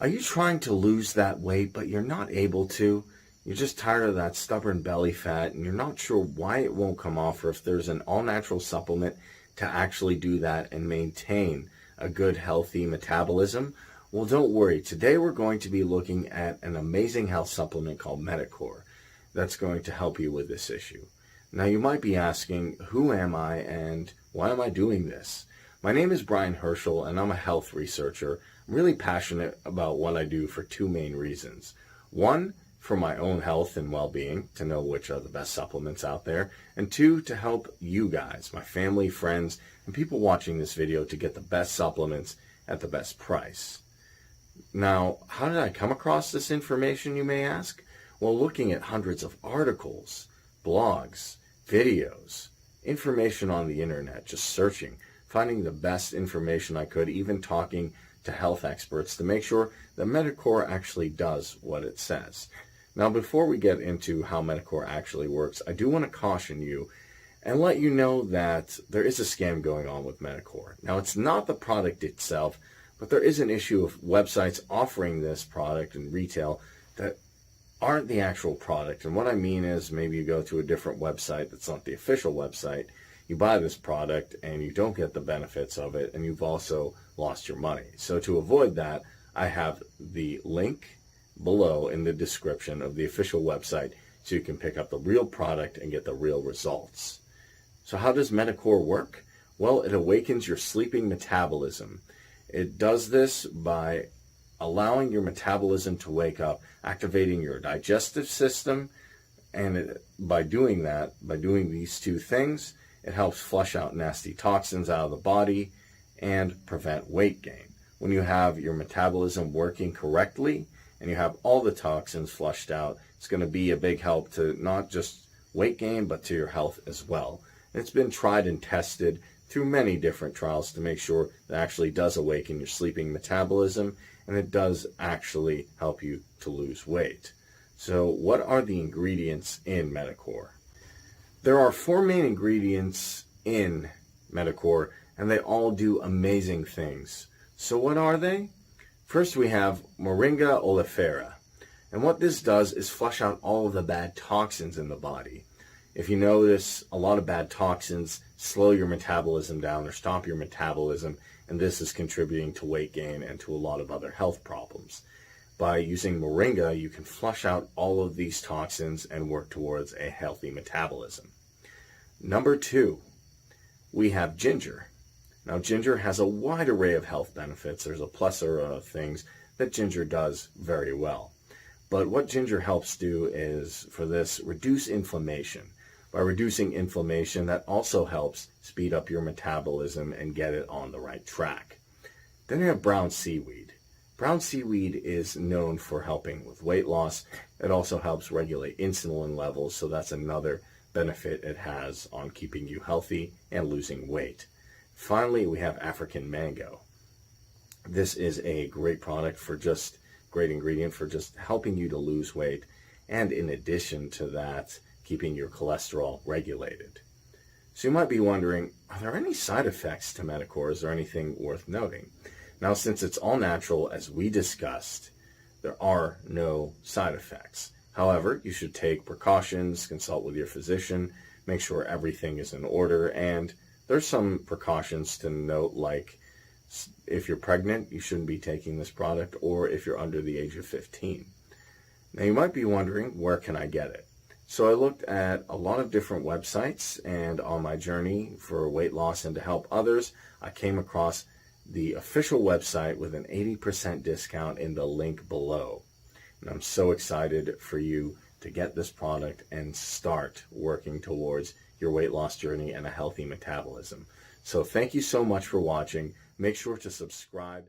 Are you trying to lose that weight, but you're not able to? You're just tired of that stubborn belly fat, and you're not sure why it won't come off, or if there's an all-natural supplement to actually do that and maintain a good, healthy metabolism? Well, don't worry. Today we're going to be looking at an amazing health supplement called Meticore that's going to help you with this issue. Now, you might be asking, who am I and why am I doing this? My name is Brian Herschel, and I'm a health researcher. I'm really passionate about what I do for two main reasons. One, for my own health and well-being, to know which are the best supplements out there. And two, to help you guys, my family, friends, and people watching this video to get the best supplements at the best price. Now, how did I come across this information, you may ask? Well, looking at hundreds of articles, blogs, videos, information on the internet, just searching, finding the best information I could, even talking to health experts to make sure that Meticore actually does what it says. Now, before we get into how Meticore actually works, I do want to caution you and let you know that there is a scam going on with Meticore. Now, it's not the product itself, but there is an issue of websites offering this product in retail that aren't the actual product. And what I mean is, maybe you go to a different website that's not the official website, you buy this product and you don't get the benefits of it, and you've also lost your money. So to avoid that, I have the link below in the description of the official website so you can pick up the real product and get the real results. So how does Meticore work? Well, it awakens your sleeping metabolism. It does this by allowing your metabolism to wake up, activating your digestive system, and by doing that, by doing these two things, it helps flush out nasty toxins out of the body and prevent weight gain. When you have your metabolism working correctly and you have all the toxins flushed out, it's going to be a big help to not just weight gain, but to your health as well. And it's been tried and tested through many different trials to make sure it actually does awaken your sleeping metabolism, and it does actually help you to lose weight. So what are the ingredients in Meticore? There are four main ingredients in Meticore, and they all do amazing things. So what are they? First, we have Moringa oleifera. And what this does is flush out all of the bad toxins in the body. If you notice, a lot of bad toxins slow your metabolism down or stop your metabolism, and this is contributing to weight gain and to a lot of other health problems. By using moringa, you can flush out all of these toxins and work towards a healthy metabolism. Number two, we have ginger. Now, ginger has a wide array of health benefits. There's a plethora of things that ginger does very well. But what ginger helps do is, for this, reduce inflammation. By reducing inflammation, that also helps speed up your metabolism and get it on the right track. Then you have brown seaweed. Brown seaweed is known for helping with weight loss. It also helps regulate insulin levels, so that's another benefit it has on keeping you healthy and losing weight. Finally, we have African mango. This is a great product for just, great ingredient for just helping you to lose weight, and in addition to that, keeping your cholesterol regulated. So you might be wondering, are there any side effects to Meticore? Is there anything worth noting? Now, since it's all natural, as we discussed, there are no side effects. However, you should take precautions, consult with your physician, make sure everything is in order, and there's some precautions to note, like if you're pregnant, you shouldn't be taking this product, or if you're under the age of 15. Now, you might be wondering, where can I get it? So I looked at a lot of different websites, and on my journey for weight loss and to help others, I came across the official website with an 80% discount in the link below. And I'm so excited for you to get this product and start working towards your weight loss journey and a healthy metabolism. So thank you so much for watching. Make sure to subscribe.